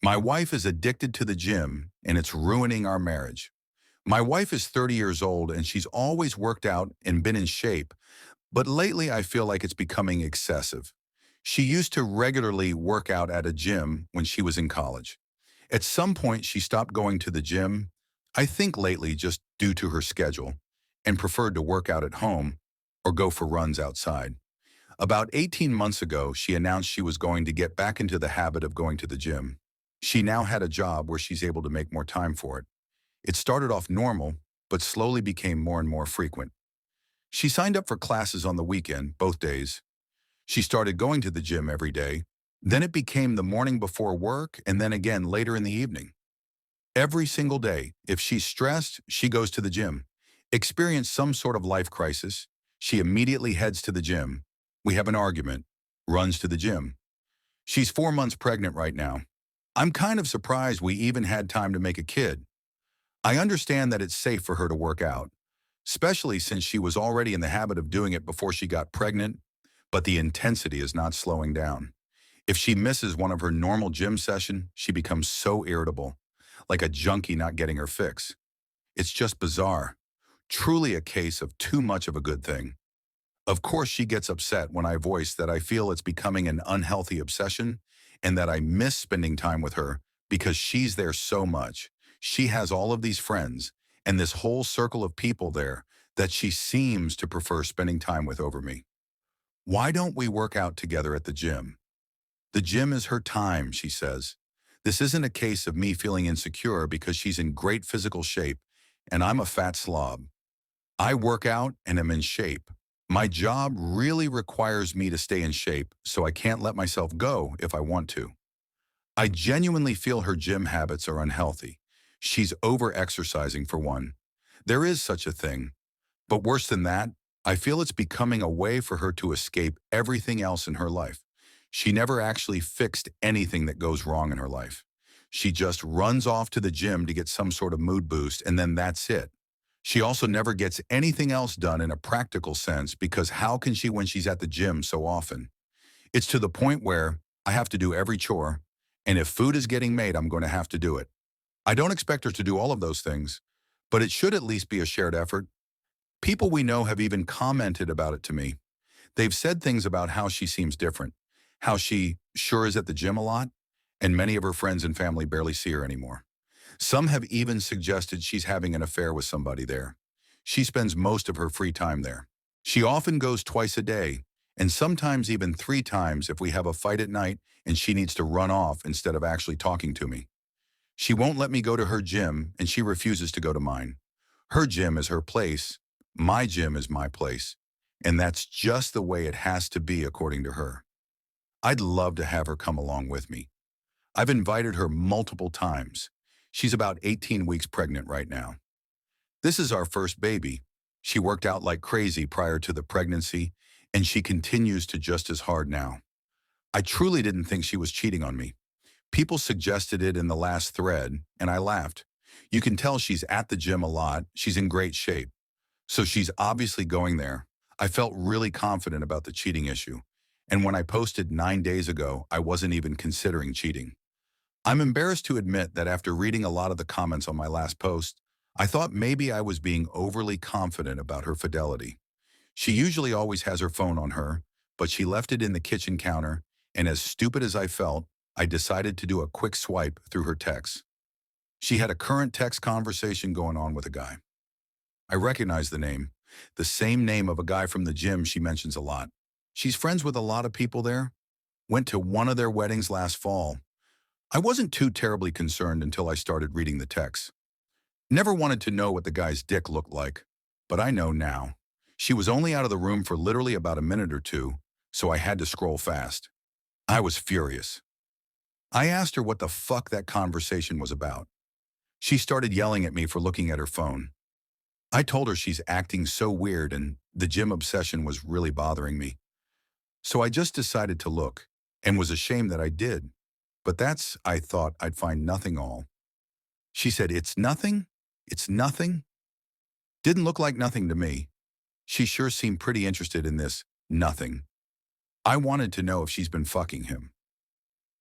My wife is addicted to the gym, and it's ruining our marriage. My wife is 30 years old, and she's always worked out and been in shape, but lately I feel like it's becoming excessive. She used to regularly work out at a gym when she was in college. At some point, she stopped going to the gym, I think lately just due to her schedule, and preferred to work out at home or go for runs outside. About 18 months ago, she announced she was going to get back into the habit of going to the gym. She now had a job where she's able to make more time for it. It started off normal, but slowly became more and more frequent. She signed up for classes on the weekend, both days. She started going to the gym every day. Then it became the morning before work and then again later in the evening. Every single day, if she's stressed, she goes to the gym. Experienced some sort of life crisis, she immediately heads to the gym. We have an argument, runs to the gym. She's 4 months pregnant right now. I'm kind of surprised we even had time to make a kid. I understand that it's safe for her to work out, especially since she was already in the habit of doing it before she got pregnant, but the intensity is not slowing down. If she misses one of her normal gym sessions, she becomes so irritable, like a junkie not getting her fix. It's just bizarre. Truly a case of too much of a good thing. Of course, she gets upset when I voice that I feel it's becoming an unhealthy obsession and that I miss spending time with her because she's there so much. She has all of these friends and this whole circle of people there that she seems to prefer spending time with over me. Why don't we work out together at the gym? The gym is her time, she says. This isn't a case of me feeling insecure because she's in great physical shape and I'm a fat slob. I work out and am in shape. My job really requires me to stay in shape, so I can't let myself go if I want to. I genuinely feel her gym habits are unhealthy. She's over-exercising for one. There is such a thing. But worse than that, I feel it's becoming a way for her to escape everything else in her life. She never actually fixed anything that goes wrong in her life. She just runs off to the gym to get some sort of mood boost, and then that's it. She also never gets anything else done in a practical sense because how can she when she's at the gym so often? It's to the point where I have to do every chore, and if food is getting made, I'm going to have to do it. I don't expect her to do all of those things, but it should at least be a shared effort. People we know have even commented about it to me. They've said things about how she seems different, how she sure is at the gym a lot, and many of her friends and family barely see her anymore. Some have even suggested she's having an affair with somebody there. She spends most of her free time there. She often goes twice a day, and sometimes even 3 times if we have a fight at night and she needs to run off instead of actually talking to me. She won't let me go to her gym, and she refuses to go to mine. Her gym is her place, my gym is my place, and that's just the way it has to be according to her. I'd love to have her come along with me. I've invited her multiple times. She's about 18 weeks pregnant right now. This is our first baby. She worked out like crazy prior to the pregnancy, and she continues to just as hard now. I truly didn't think she was cheating on me. People suggested it in the last thread, and I laughed. You can tell she's at the gym a lot. She's in great shape. So she's obviously going there. I felt really confident about the cheating issue. And when I posted 9 days ago, I wasn't even considering cheating. I'm embarrassed to admit that after reading a lot of the comments on my last post, I thought maybe I was being overly confident about her fidelity. She usually always has her phone on her, but she left it in the kitchen counter, and as stupid as I felt, I decided to do a quick swipe through her texts. She had a current text conversation going on with a guy. I recognize the same name of a guy from the gym she mentions a lot. She's friends with a lot of people there. Went to one of their weddings last fall. I wasn't too terribly concerned until I started reading the text. Never wanted to know what the guy's dick looked like, but I know now. She was only out of the room for literally about a minute or two, so I had to scroll fast. I was furious. I asked her what the fuck that conversation was about. She started yelling at me for looking at her phone. I told her she's acting so weird and the gym obsession was really bothering me. So I just decided to look, and was ashamed that I did. But I thought I'd find nothing all. She said, "It's nothing? It's nothing?" Didn't look like nothing to me. She sure seemed pretty interested in this nothing. I wanted to know if she's been fucking him.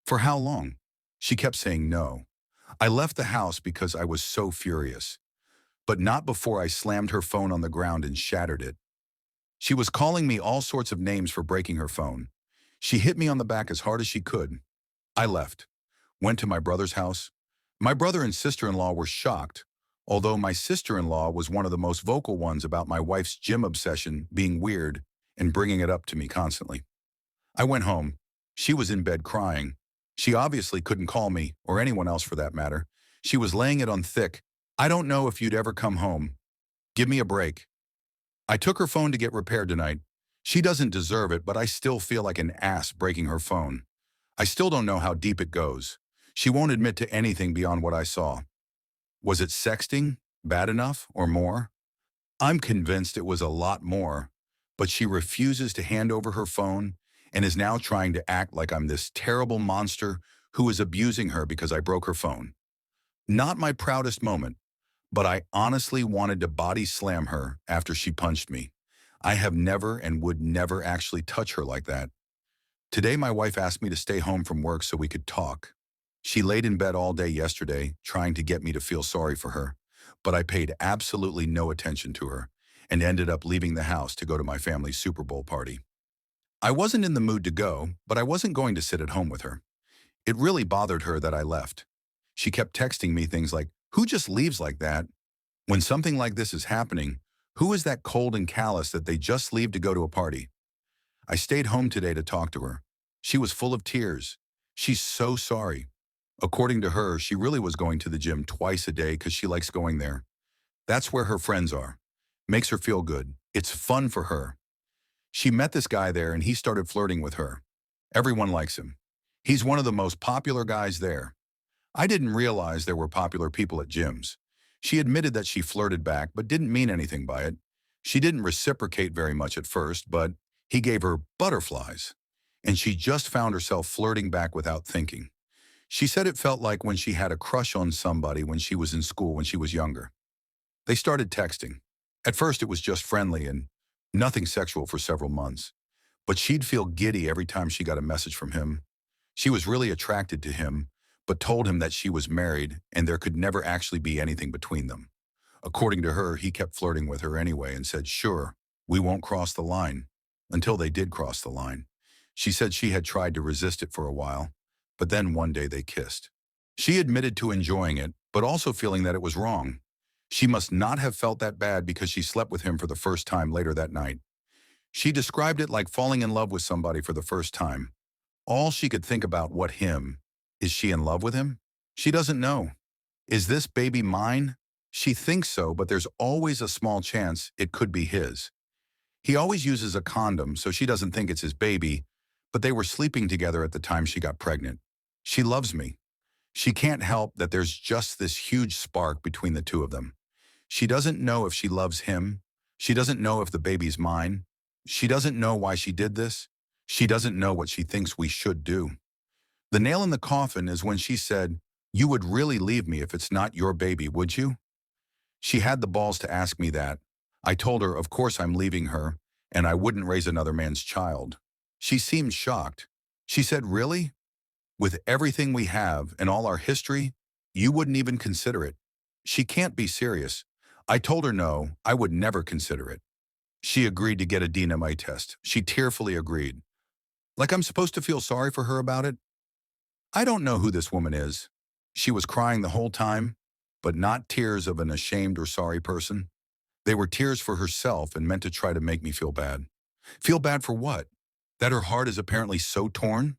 For how long? She kept saying no. I left the house because I was so furious, but not before I slammed her phone on the ground and shattered it. She was calling me all sorts of names for breaking her phone. She hit me on the back as hard as she could. I left, went to my brother's house. My brother and sister-in-law were shocked, although my sister-in-law was one of the most vocal ones about my wife's gym obsession being weird and bringing it up to me constantly. I went home. She was in bed crying. She obviously couldn't call me, or anyone else for that matter. She was laying it on thick. I don't know if you'd ever come home. Give me a break. I took her phone to get repaired tonight. She doesn't deserve it, but I still feel like an ass breaking her phone. I still don't know how deep it goes. She won't admit to anything beyond what I saw. Was it sexting? Bad enough? Or more? I'm convinced it was a lot more, but she refuses to hand over her phone and is now trying to act like I'm this terrible monster who is abusing her because I broke her phone. Not my proudest moment, but I honestly wanted to body slam her after she punched me. I have never and would never actually touch her like that. Today my wife asked me to stay home from work so we could talk. She laid in bed all day yesterday trying to get me to feel sorry for her, but I paid absolutely no attention to her and ended up leaving the house to go to my family's Super Bowl party. I wasn't in the mood to go, but I wasn't going to sit at home with her. It really bothered her that I left. She kept texting me things like, "Who just leaves like that?" When something like this is happening, who is that cold and callous that they just leave to go to a party? I stayed home today to talk to her. She was full of tears. She's so sorry. According to her, she really was going to the gym twice a day because she likes going there. That's where her friends are. Makes her feel good. It's fun for her. She met this guy there and he started flirting with her. Everyone likes him. He's one of the most popular guys there. I didn't realize there were popular people at gyms. She admitted that she flirted back but didn't mean anything by it. She didn't reciprocate very much at first, but he gave her butterflies. And she just found herself flirting back without thinking. She said it felt like when she had a crush on somebody when she was in school when she was younger. They started texting. At first it was just friendly and nothing sexual for several months. But she'd feel giddy every time she got a message from him. She was really attracted to him, but told him that she was married and there could never actually be anything between them. According to her, he kept flirting with her anyway and said, "Sure, we won't cross the line," until they did cross the line. She said she had tried to resist it for a while, but then one day they kissed. She admitted to enjoying it, but also feeling that it was wrong. She must not have felt that bad because she slept with him for the first time later that night. She described it like falling in love with somebody for the first time. All she could think about what him. Is she in love with him? She doesn't know. Is this baby mine? She thinks so, but there's always a small chance it could be his. He always uses a condom, so she doesn't think it's his baby, but they were sleeping together at the time she got pregnant. She loves me. She can't help that there's just this huge spark between the two of them. She doesn't know if she loves him. She doesn't know if the baby's mine. She doesn't know why she did this. She doesn't know what she thinks we should do. The nail in the coffin is when she said, "You would really leave me if it's not your baby, would you?" She had the balls to ask me that. I told her, of course I'm leaving her, and I wouldn't raise another man's child. She seemed shocked. She said, "Really? With everything we have and all our history, you wouldn't even consider it?" She can't be serious. I told her no, I would never consider it. She agreed to get a DNA test. She tearfully agreed. Like I'm supposed to feel sorry for her about it? I don't know who this woman is. She was crying the whole time, but not tears of an ashamed or sorry person. They were tears for herself and meant to try to make me feel bad. Feel bad for what? That her heart is apparently so torn?